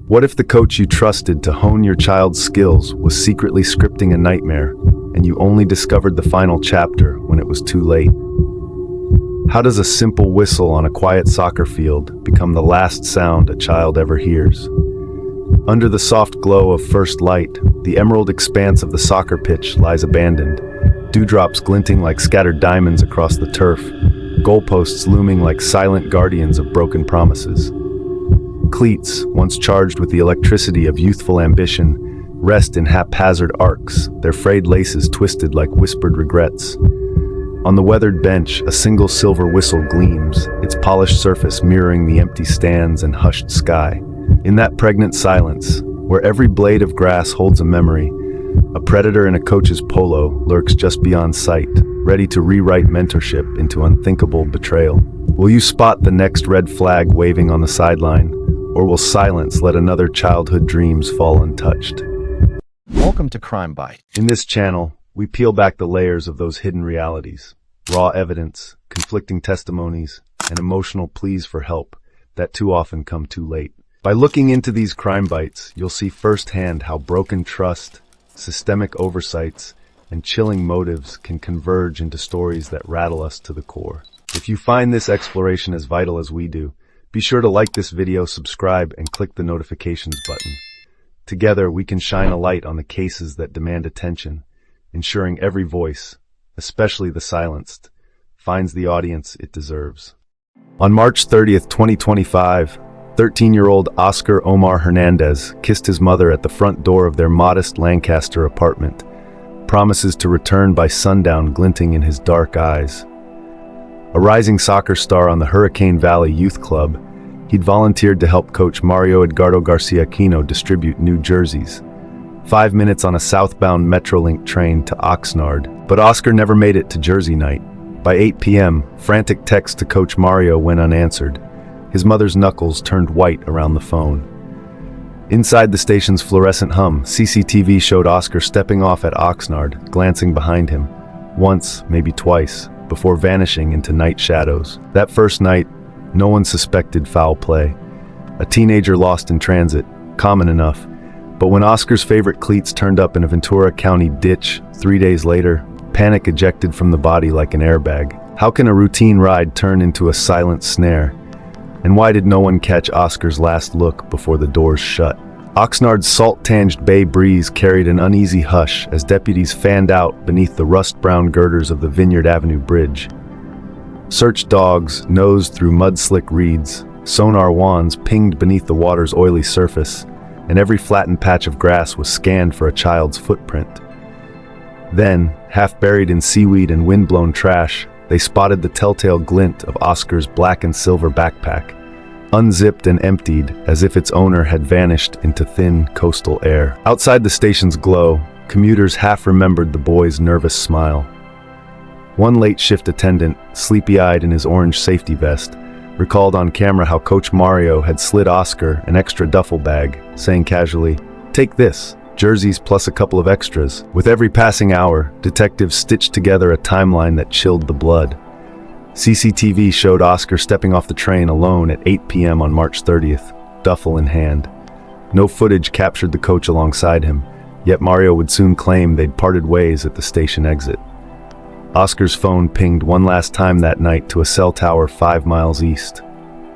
What if the coach you trusted to hone your child's skills was secretly scripting a nightmare, and you only discovered the final chapter when it was too late? How does a simple whistle on a quiet soccer field become the last sound a child ever hears? Under the soft glow of first light, the emerald expanse of the soccer pitch lies abandoned, dewdrops glinting like scattered diamonds across the turf, goalposts looming like silent guardians of broken promises. Cleats, once charged with the electricity of youthful ambition, rest in haphazard arcs, their frayed laces twisted like whispered regrets. On the weathered bench, a single silver whistle gleams, its polished surface mirroring the empty stands and hushed sky. In that pregnant silence, where every blade of grass holds a memory, a predator in a coach's polo lurks just beyond sight, ready to rewrite mentorship into unthinkable betrayal. Will you spot the next red flag waving on the sideline, or will silence let another childhood dreams fall untouched? Welcome to Crime Bite. In this channel, we peel back the layers of those hidden realities, raw evidence, conflicting testimonies, and emotional pleas for help that too often come too late. By looking into these crime bites, you'll see firsthand how broken trust, systemic oversights, and chilling motives can converge into stories that rattle us to the core. If you find this exploration as vital as we do, be sure to like this video, subscribe, and click the notifications button. Together, we can shine a light on the cases that demand attention, ensuring every voice, especially the silenced, finds the audience it deserves. On March 30th, 2025, 13-year-old Oscar Omar Hernandez kissed his mother at the front door of their modest Lancaster apartment, promises to return by sundown glinting in his dark eyes. A rising soccer star on the Hurricane Valley Youth Club, he'd volunteered to help coach Mario Edgardo Garcia-Aquino distribute new jerseys. 5 minutes on a southbound Metrolink train to Oxnard, but Oscar never made it to Jersey night. By 8 p.m., frantic texts to Coach Mario went unanswered. His mother's knuckles turned white around the phone. Inside the station's fluorescent hum, CCTV showed Oscar stepping off at Oxnard, glancing behind him. Once, maybe twice, before vanishing into night shadows. That first night, no one suspected foul play. A teenager lost in transit, common enough. But when Oscar's favorite cleats turned up in a Ventura County ditch 3 days later, panic ejected from the body like an airbag. How can a routine ride turn into a silent snare? And why did no one catch Oscar's last look before the doors shut? Oxnard's salt-tinged bay breeze carried an uneasy hush as deputies fanned out beneath the rust-brown girders of the Vineyard Avenue Bridge. Search dogs nosed through mud-slick reeds, sonar wands pinged beneath the water's oily surface, and every flattened patch of grass was scanned for a child's footprint. Then, half buried in seaweed and wind-blown trash, they spotted the telltale glint of Oscar's black and silver backpack, unzipped and emptied as if its owner had vanished into thin coastal air. Outside the station's glow, commuters half remembered the boy's nervous smile. One late shift attendant, sleepy-eyed in his orange safety vest, recalled on camera how Coach Mario had slid Oscar an extra duffel bag, saying casually, "Take this, jerseys plus a couple of extras." With every passing hour, detectives stitched together a timeline that chilled the blood. CCTV showed Oscar stepping off the train alone at 8 p.m. on March 30th, duffel in hand. No footage captured the coach alongside him, yet Mario would soon claim they'd parted ways at the station exit. Oscar's phone pinged one last time that night to a cell tower 5 miles east.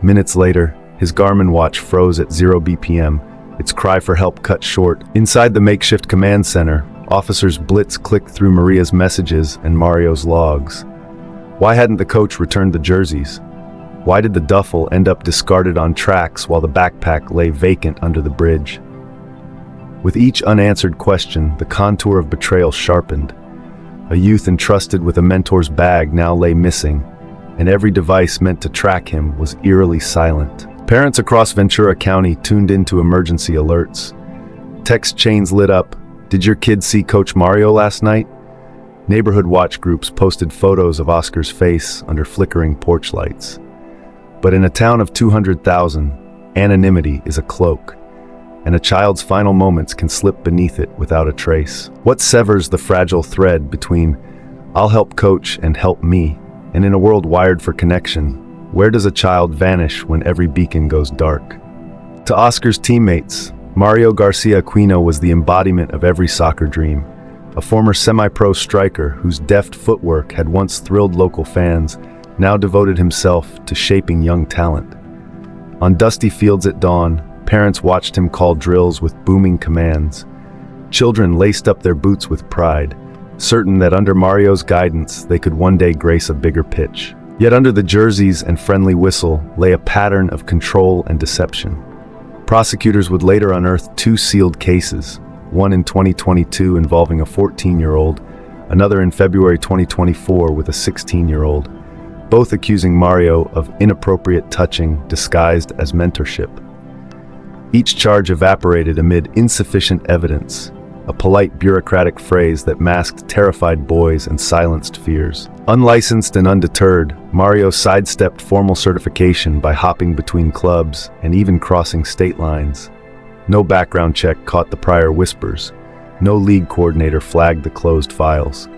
Minutes later, his Garmin watch froze at 0 BPM, its cry for help cut short. Inside the makeshift command center, officers blitz clicked through Maria's messages and Mario's logs. Why hadn't the coach returned the jerseys? Why did the duffel end up discarded on tracks while the backpack lay vacant under the bridge? With each unanswered question, the contour of betrayal sharpened. A youth entrusted with a mentor's bag now lay missing, and every device meant to track him was eerily silent. Parents across Ventura County tuned into emergency alerts. Text chains lit up, "Did your kid see Coach Mario last night?" Neighborhood watch groups posted photos of Oscar's face under flickering porch lights. But in a town of 200,000, anonymity is a cloak, and a child's final moments can slip beneath it without a trace. What severs the fragile thread between "I'll help coach" and "help me"? And in a world wired for connection, where does a child vanish when every beacon goes dark? To Oscar's teammates, Mario Garcia-Aquino was the embodiment of every soccer dream. A former semi-pro striker whose deft footwork had once thrilled local fans, now devoted himself to shaping young talent. On dusty fields at dawn, parents watched him call drills with booming commands. Children laced up their boots with pride, certain that under Mario's guidance they could one day grace a bigger pitch. Yet under the jerseys and friendly whistle lay a pattern of control and deception. Prosecutors would later unearth two sealed cases, one in 2022 involving a 14-year-old, another in February 2024 with a 16-year-old, both accusing Mario of inappropriate touching disguised as mentorship. Each charge evaporated amid insufficient evidence, a polite bureaucratic phrase that masked terrified boys and silenced fears. Unlicensed and undeterred, Mario sidestepped formal certification by hopping between clubs and even crossing state lines. No background check caught the prior whispers. No league coordinator flagged the closed files.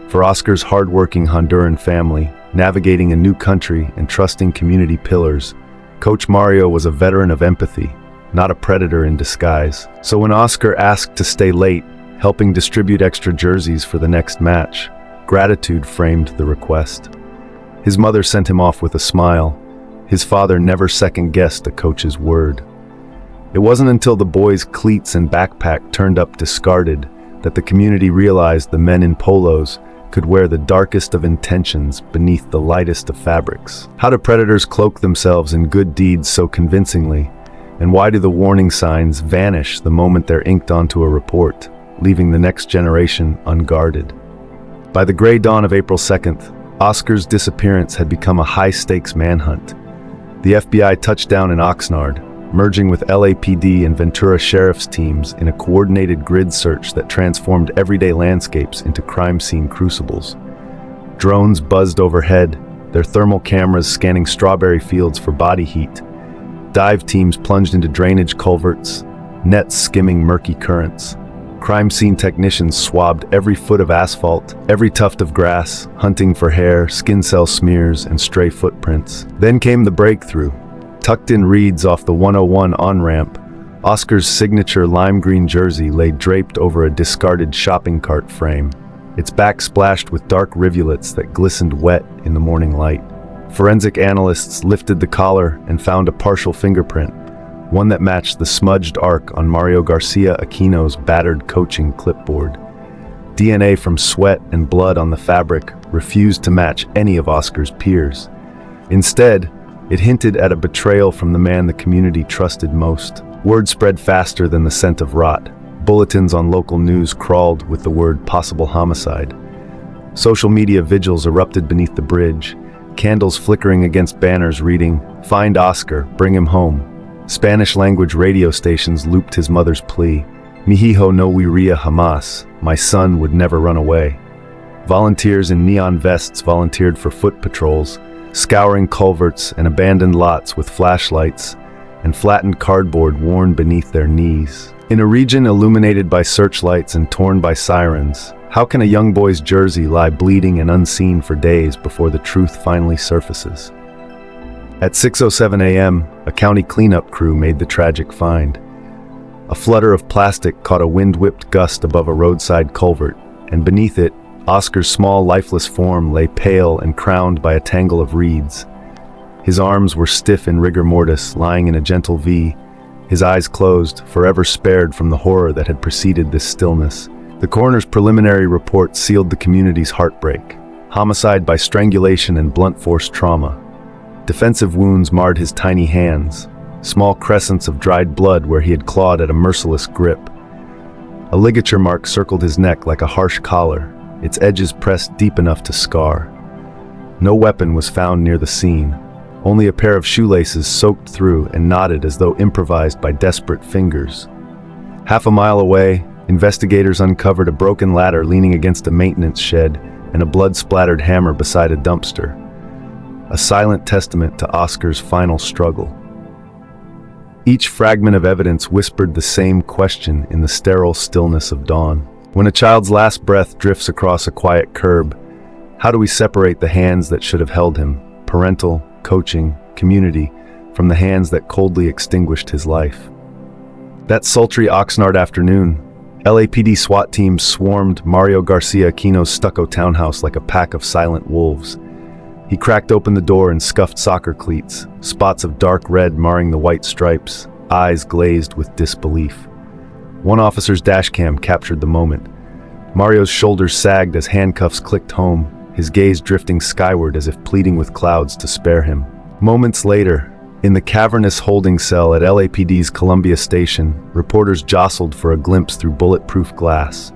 For Oscar's hard-working Honduran family, navigating a new country and trusting community pillars, Coach Mario was a veteran of empathy, not a predator in disguise. So when Oscar asked to stay late, helping distribute extra jerseys for the next match, gratitude framed the request. His mother sent him off with a smile. His father never second-guessed a coach's word. It wasn't until the boys' cleats and backpack turned up discarded that the community realized the men in polos could wear the darkest of intentions beneath the lightest of fabrics. How do predators cloak themselves in good deeds so convincingly? And why do the warning signs vanish the moment they're inked onto a report, leaving the next generation unguarded? By the gray dawn of April 2nd, Oscar's disappearance had become a high-stakes manhunt. The FBI touched down in Oxnard, merging with LAPD and Ventura Sheriff's teams in a coordinated grid search that transformed everyday landscapes into crime scene crucibles. Drones buzzed overhead, their thermal cameras scanning strawberry fields for body heat. Dive teams plunged into drainage culverts, nets skimming murky currents. Crime scene technicians swabbed every foot of asphalt, every tuft of grass, hunting for hair, skin cell smears, and stray footprints. Then came the breakthrough. Tucked in reeds off the 101 on-ramp, Oscar's signature lime green jersey lay draped over a discarded shopping cart frame, its back splashed with dark rivulets that glistened wet in the morning light. Forensic analysts lifted the collar and found a partial fingerprint, one that matched the smudged arc on Mario Garcia-Aquino's battered coaching clipboard. DNA from sweat and blood on the fabric refused to match any of Oscar's peers. Instead, it hinted at a betrayal from the man the community trusted most. Word spread faster than the scent of rot. Bulletins on local news crawled with the word possible homicide. Social media vigils erupted beneath the bridge, candles flickering against banners reading, "Find Oscar, bring him home." Spanish-language radio stations looped his mother's plea, "Mi hijo no huiría jamás," my son would never run away. Volunteers in neon vests volunteered for foot patrols, scouring culverts and abandoned lots with flashlights and flattened cardboard worn beneath their knees. In a region illuminated by searchlights and torn by sirens, how can a young boy's jersey lie bleeding and unseen for days before the truth finally surfaces? At 6:07 a.m., a county cleanup crew made the tragic find. A flutter of plastic caught a wind-whipped gust above a roadside culvert, and beneath it, Oscar's small, lifeless form lay pale and crowned by a tangle of reeds. His arms were stiff in rigor mortis, lying in a gentle V, his eyes closed, forever spared from the horror that had preceded this stillness. The coroner's preliminary report sealed the community's heartbreak. Homicide by strangulation and blunt force trauma. Defensive wounds marred his tiny hands, small crescents of dried blood where he had clawed at a merciless grip. A ligature mark circled his neck like a harsh collar, its edges pressed deep enough to scar. No weapon was found near the scene, only a pair of shoelaces soaked through and knotted as though improvised by desperate fingers. Half a mile away, investigators uncovered a broken ladder leaning against a maintenance shed and a blood-splattered hammer beside a dumpster. A silent testament to Oscar's final struggle. Each fragment of evidence whispered the same question in the sterile stillness of dawn. When a child's last breath drifts across a quiet curb, how do we separate the hands that should have held him, parental, coaching, community, from the hands that coldly extinguished his life. That sultry Oxnard afternoon, LAPD SWAT teams swarmed Mario Garcia-Aquino's stucco townhouse like a pack of silent wolves. He cracked open the door and scuffed soccer cleats, spots of dark red marring the white stripes, eyes glazed with disbelief. One officer's dashcam captured the moment. Mario's shoulders sagged as handcuffs clicked home, his gaze drifting skyward as if pleading with clouds to spare him. Moments later, in the cavernous holding cell at LAPD's Columbia Station, reporters jostled for a glimpse through bulletproof glass.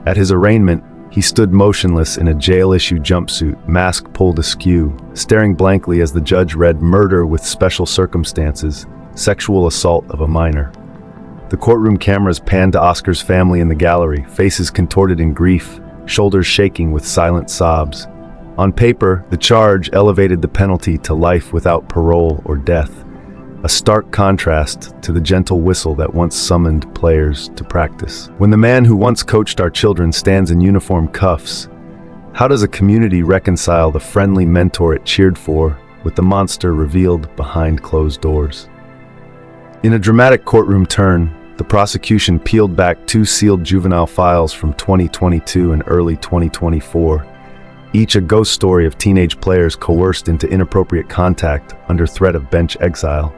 At his arraignment, he stood motionless in a jail-issue jumpsuit, mask pulled askew, staring blankly as the judge read murder with special circumstances, sexual assault of a minor. The courtroom cameras panned to Oscar's family in the gallery, faces contorted in grief, shoulders shaking with silent sobs. On paper, the charge elevated the penalty to life without parole or death, a stark contrast to the gentle whistle that once summoned players to practice. When the man who once coached our children stands in uniform cuffs, how does a community reconcile the friendly mentor it cheered for with the monster revealed behind closed doors? In a dramatic courtroom turn, the prosecution peeled back 2 sealed juvenile files from 2022 and early 2024, each a ghost story of teenage players coerced into inappropriate contact under threat of bench exile.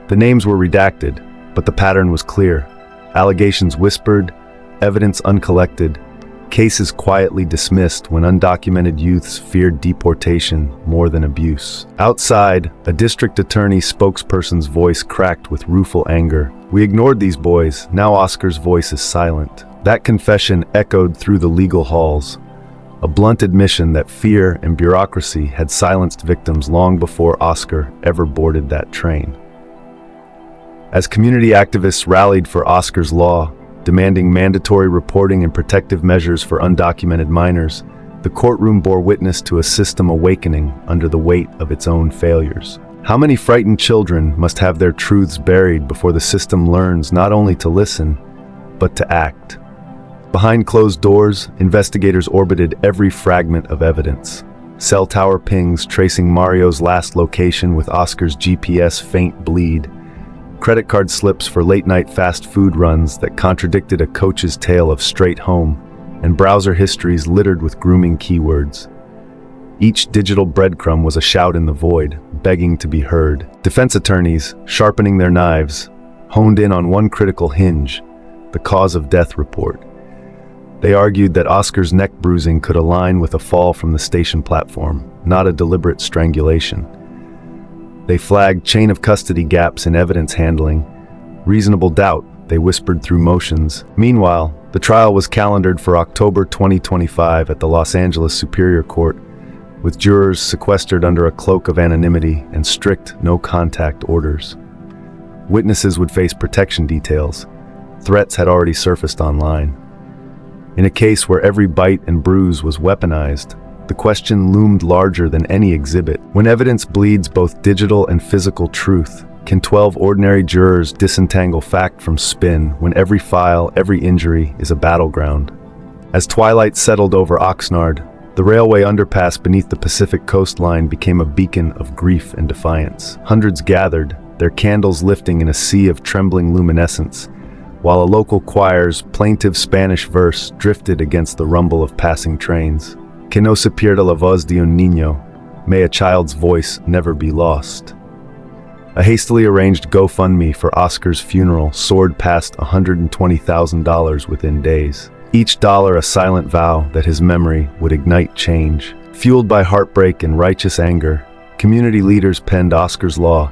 The names were redacted, but the pattern was clear. Allegations whispered, evidence uncollected, cases quietly dismissed when undocumented youths feared deportation more than abuse. Outside, a district attorney spokesperson's voice cracked with rueful anger. "We ignored these boys, now Oscar's voice is silent." That confession echoed through the legal halls, a blunt admission that fear and bureaucracy had silenced victims long before Oscar ever boarded that train. As community activists rallied for Oscar's law, demanding mandatory reporting and protective measures for undocumented minors, the courtroom bore witness to a system awakening under the weight of its own failures. How many frightened children must have their truths buried before the system learns not only to listen, but to act? Behind closed doors, investigators orbited every fragment of evidence. Cell tower pings tracing Mario's last location with Oscar's GPS faint bleed, credit card slips for late-night fast food runs that contradicted a coach's tale of straight home, and browser histories littered with grooming keywords. Each digital breadcrumb was a shout in the void, begging to be heard. Defense attorneys, sharpening their knives, honed in on one critical hinge, the cause of death report. They argued that Oscar's neck bruising could align with a fall from the station platform, not a deliberate strangulation. They flagged chain of custody gaps in evidence handling. Reasonable doubt, they whispered through motions. Meanwhile, the trial was calendared for October 2025 at the Los Angeles Superior Court, with jurors sequestered under a cloak of anonymity and strict no-contact orders. Witnesses would face protection details. Threats had already surfaced online. In a case where every bite and bruise was weaponized, the question loomed larger than any exhibit. When evidence bleeds both digital and physical truth, can 12 ordinary jurors disentangle fact from spin when every file, every injury is a battleground? As twilight settled over Oxnard, the railway underpass beneath the Pacific coastline became a beacon of grief and defiance. Hundreds gathered, their candles lifting in a sea of trembling luminescence, while a local choir's plaintive Spanish verse drifted against the rumble of passing trains. Que no se pierda la voz de un niño. May a child's voice never be lost. A hastily arranged GoFundMe for Oscar's funeral soared past $120,000 within days. Each dollar a silent vow that his memory would ignite change. Fueled by heartbreak and righteous anger, community leaders penned Oscar's Law,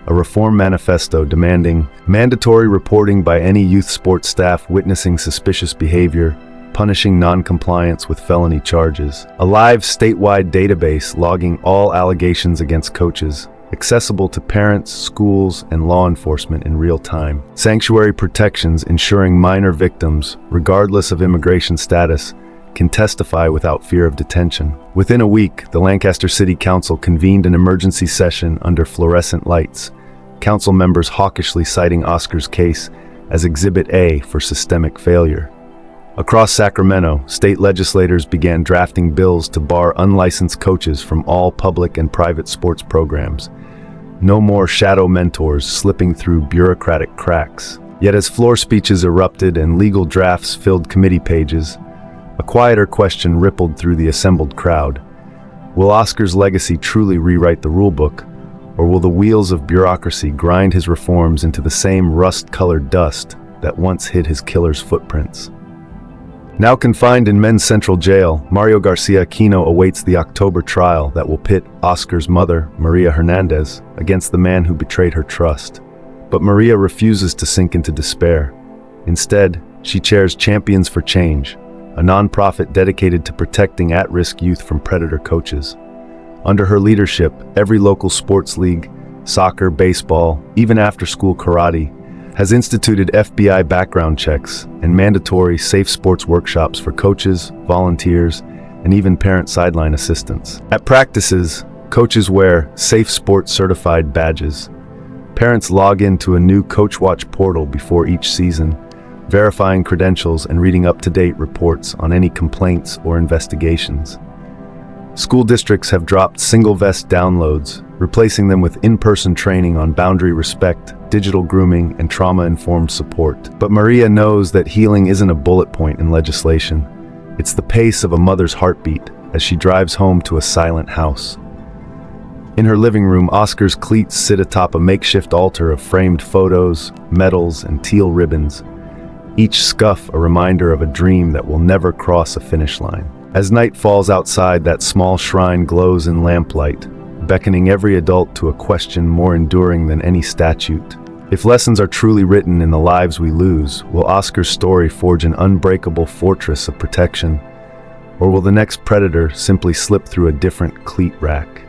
a reform manifesto demanding mandatory reporting by any youth sports staff witnessing suspicious behavior, punishing non-compliance with felony charges, a live statewide database logging all allegations against coaches, accessible to parents, schools, and law enforcement in real time, sanctuary protections ensuring minor victims, regardless of immigration status, can testify without fear of detention. Within a week, the Lancaster City Council convened an emergency session under fluorescent lights, council members hawkishly citing Oscar's case as Exhibit A for systemic failure. Across Sacramento, state legislators began drafting bills to bar unlicensed coaches from all public and private sports programs. No more shadow mentors slipping through bureaucratic cracks. Yet as floor speeches erupted and legal drafts filled committee pages, a quieter question rippled through the assembled crowd. Will Oscar's legacy truly rewrite the rulebook, or will the wheels of bureaucracy grind his reforms into the same rust-colored dust that once hid his killer's footprints? Now confined in Men's Central Jail, Mario Garcia-Aquino awaits the October trial that will pit Oscar's mother, Maria Hernandez, against the man who betrayed her trust. But Maria refuses to sink into despair. Instead, she chairs Champions for Change, a nonprofit dedicated to protecting at-risk youth from predator coaches. Under her leadership, every local sports league, soccer, baseball, even after-school karate, has instituted FBI background checks and mandatory safe sports workshops for coaches, volunteers, and even parent sideline assistants. At practices, coaches wear Safe Sports certified badges. Parents log into a new Coach Watch portal before each season, verifying credentials and reading up-to-date reports on any complaints or investigations. School districts have dropped single vest downloads, replacing them with in-person training on boundary respect, digital grooming, and trauma-informed support. But Maria knows that healing isn't a bullet point in legislation. It's the pace of a mother's heartbeat as she drives home to a silent house. In her living room, Oscar's cleats sit atop a makeshift altar of framed photos, medals, and teal ribbons, each scuff a reminder of a dream that will never cross a finish line. As night falls outside, that small shrine glows in lamplight, beckoning every adult to a question more enduring than any statute. If lessons are truly written in the lives we lose, will Oscar's story forge an unbreakable fortress of protection? Or will the next predator simply slip through a different cleat rack?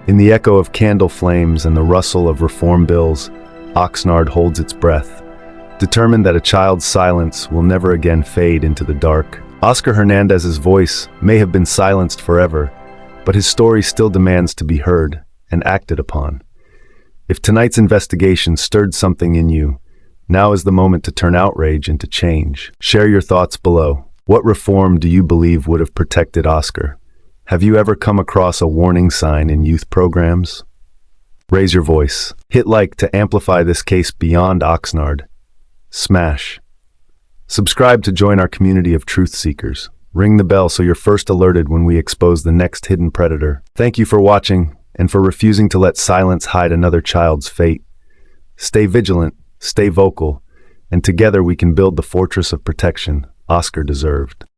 In the echo of candle flames and the rustle of reform bills, Oxnard holds its breath, determined that a child's silence will never again fade into the dark. Oscar Hernandez's voice may have been silenced forever, but his story still demands to be heard and acted upon. If tonight's investigation stirred something in you, now is the moment to turn outrage into change. Share your thoughts below. What reform do you believe would have protected Oscar? Have you ever come across a warning sign in youth programs? Raise your voice. Hit like to amplify this case beyond Oxnard. Smash. Subscribe to join our community of truth seekers. Ring the bell so you're first alerted when we expose the next hidden predator. Thank you for watching and for refusing to let silence hide another child's fate. Stay vigilant, stay vocal, and together we can build the fortress of protection Oscar deserved.